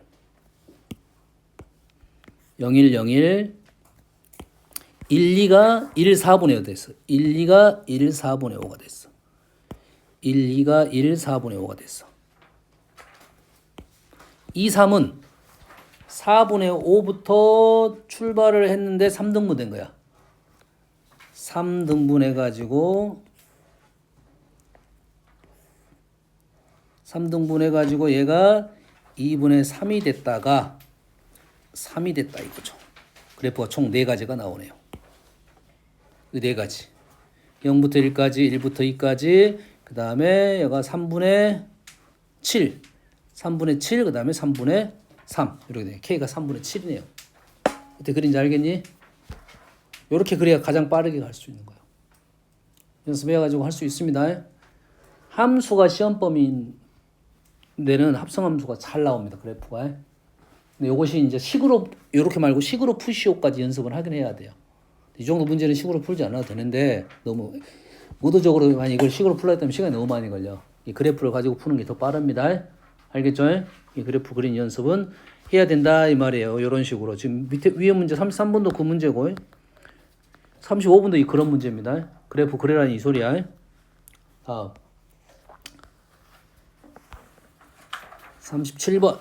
0, 1, 0, 1 1, 2가 1, 4분의 5 됐어. 1, 2가 1, 4분의 5가 됐어. 1, 2가 1, 4분의 5가 됐어. 2, 3은 4분의 5부터 출발을 했는데 3등분 된 거야. 3등분 해가지고 3등분 해가지고 얘가 2분의 3이 됐다가 3이 됐다 이거죠. 그래프가 총 4가지가 나오네요. 이 4가지. 0부터 1까지, 1부터 2까지, 그 다음에 얘가 3분의 7, 3분의 7, 그 다음에 3분의 3 이렇게 돼요. K가 3분의 7이네요. 어떻게 그린지 알겠니? 이렇게 그래야 가장 빠르게 갈 수 있는 거예요. 연습해가지고 할 수 있습니다. 함수가 시험 범위인 데는 합성함수가 잘 나옵니다. 그래프가. 근데 이것이 이제 식으로 이렇게 말고 식으로 푸시오까지 연습을 하긴 해야 돼요. 이 정도 문제는 식으로 풀지 않아도 되는데 너무 의도적으로 많이 이걸 식으로 풀라 했다면 시간이 너무 많이 걸려. 이 그래프를 가지고 푸는 게 더 빠릅니다. 알겠죠? 이 그래프 그린 연습은 해야 된다 이 말이에요. 이런 식으로 지금 밑에 위에 문제 33번도 그 문제고 35번도 이 그런 문제입니다. 그래프 그래라니 이 소리야. 다음 37번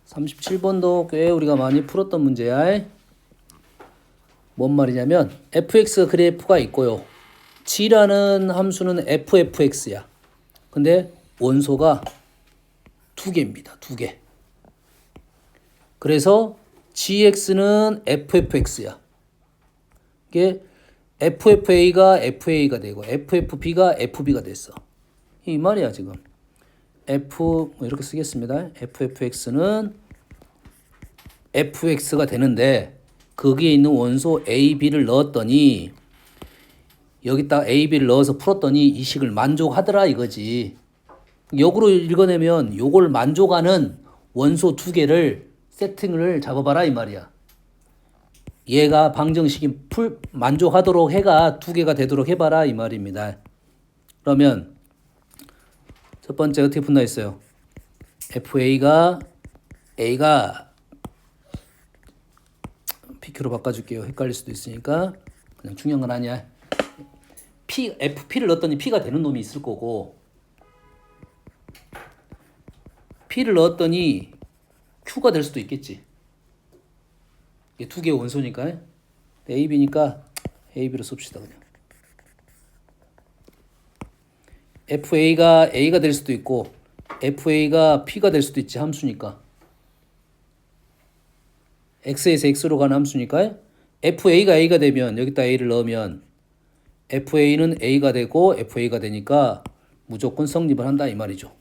37번도 꽤 우리가 많이 풀었던 문제야. 뭔 말이냐면 fx 그래프가 있고요. g라는 함수는 ffx야. 근데 원소가 2개입니다. 2개. 그래서 gx는 ffx야. 이게 ffa가 fa가 되고 ffb가 fb가 됐어. 이 말이야 지금. 이렇게 쓰겠습니다. ffx는 fx가 되는데 거기에 있는 원소 a, b를 넣었더니 여기다 a, b를 넣어서 풀었더니 이 식을 만족하더라 이거지. 역으로 읽어내면 요걸 만족하는 원소 2개를 세팅을 잡아봐라 이 말이야. 얘가 방정식이 만족하도록 해가 2개가 되도록 해봐라 이 말입니다. 그러면 첫 번째 어떻게 푼다 했어요? FA가 A가 PQ로 바꿔줄게요. 헷갈릴 수도 있으니까 그냥 중요한 건 아니야. FP를 넣었더니 P가 되는 놈이 있을 거고 P를 넣었더니 Q가 될 수도 있겠지. 이게 2개의 원소니까 A, B니까 A, B로 씁시다 그냥. FA가 A가 될 수도 있고 FA가 P가 될 수도 있지 함수니까. X에서 X로 가는 함수니까 FA가 A가 되면 여기다 A를 넣으면 FA는 A가 되고 FA가 되니까 무조건 성립을 한다 이 말이죠.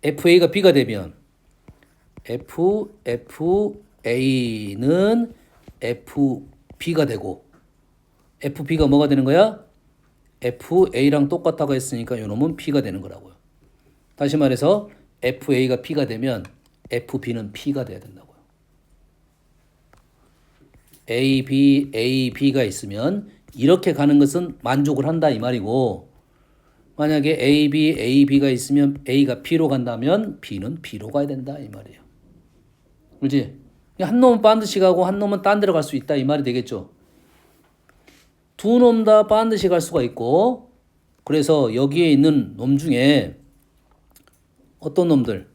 FA가 B가 되면 FA는 FB가 되고 FB가 뭐가 되는 거야? FA랑 똑같다고 했으니까 요놈은 P가 되는 거라고요. 다시 말해서 FA가 P가 되면 FB는 P가 돼야 된다고요. AB가 있으면 이렇게 가는 것은 만족을 한다 이 말이고 만약에 AB가 있으면 A가 P로 간다면 B는 B로 가야 된다 이 말이에요. 그렇지? 한 놈은 반드시 가고 한 놈은 딴 데로 갈 수 있다 이 말이 되겠죠. 두 놈 다 반드시 갈 수가 있고 그래서 여기에 있는 놈 중에 어떤 놈들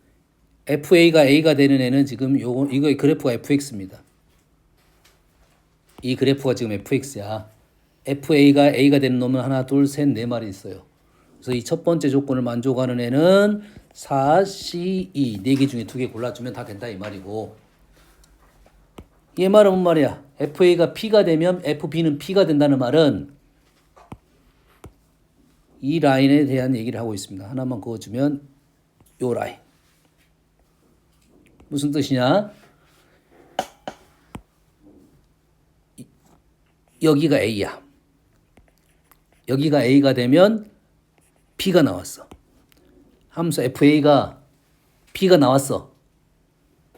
FA가 A가 되는 애는 지금 이거 그래프가 FX입니다. 이 그래프가 지금 FX야. FA가 A가 되는 놈은 하나, 둘, 셋, 네 마리 있어요. 그래서 이 첫 번째 조건을 만족하는 애는 4, C, 2 네 개 중에 두 개 골라주면 다 된다 이 말이고 얘 말은 뭔 말이야? FA가 P가 되면 FB는 P가 된다는 말은 이 라인에 대한 얘기를 하고 있습니다. 하나만 그어주면 요 라인. 무슨 뜻이냐? 여기가 A야. 여기가 A가 되면 B가 나왔어. 함수 FA가 B가 나왔어.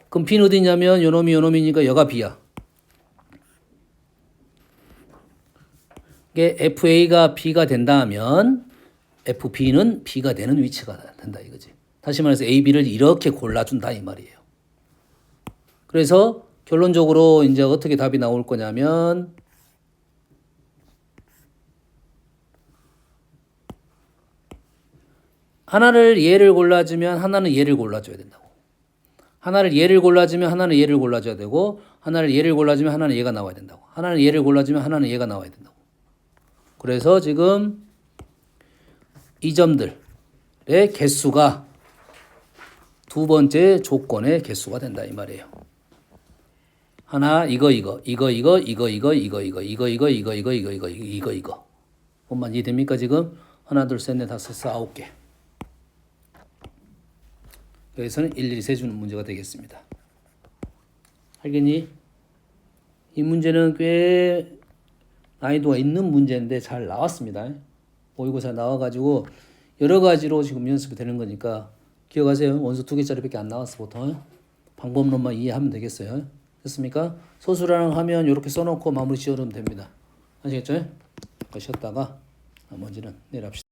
그럼 B는 어디 있냐면 요놈이니까 여가 B야. 이게 FA가 B가 된다면 FB는 B가 되는 위치가 된다 이거지. 다시 말해서 AB를 이렇게 골라준다 이 말이에요. 그래서 결론적으로 이제 어떻게 답이 나올 거냐면 하나를 얘를 골라주면 하나는 얘를 골라줘야 된다고. 하나를 얘를 골라주면 하나는 얘를 골라줘야 되고 하나를 얘를 골라주면 하나는 얘가 나와야 된다고. 하나는 얘를 골라주면 하나는 얘가 나와야 된다고. 그래서 지금 이 점들의 개수가 두 번째 조건의 개수가 된다 이 말이에요. 하나 이거 뭔만 이해됩니까 지금? 하나 둘 셋 넷 다섯 여섯 아홉 개. 여기서는 일일이 세주는 문제가 되겠습니다. 알겠니? 이 문제는 꽤 난이도가 있는 문제인데 잘 나왔습니다. 모의고사 나와가지고 여러 가지로 지금 연습이 되는 거니까 기억하세요. 원서 2개짜리밖에 안 나왔어 보통. 방법론만 이해하면 되겠어요. 됐습니까? 소수랑 하면 이렇게 써놓고 마무리 지어놓으면 됩니다. 아시겠죠? 쉬었다가 나머지는 내일 합시다.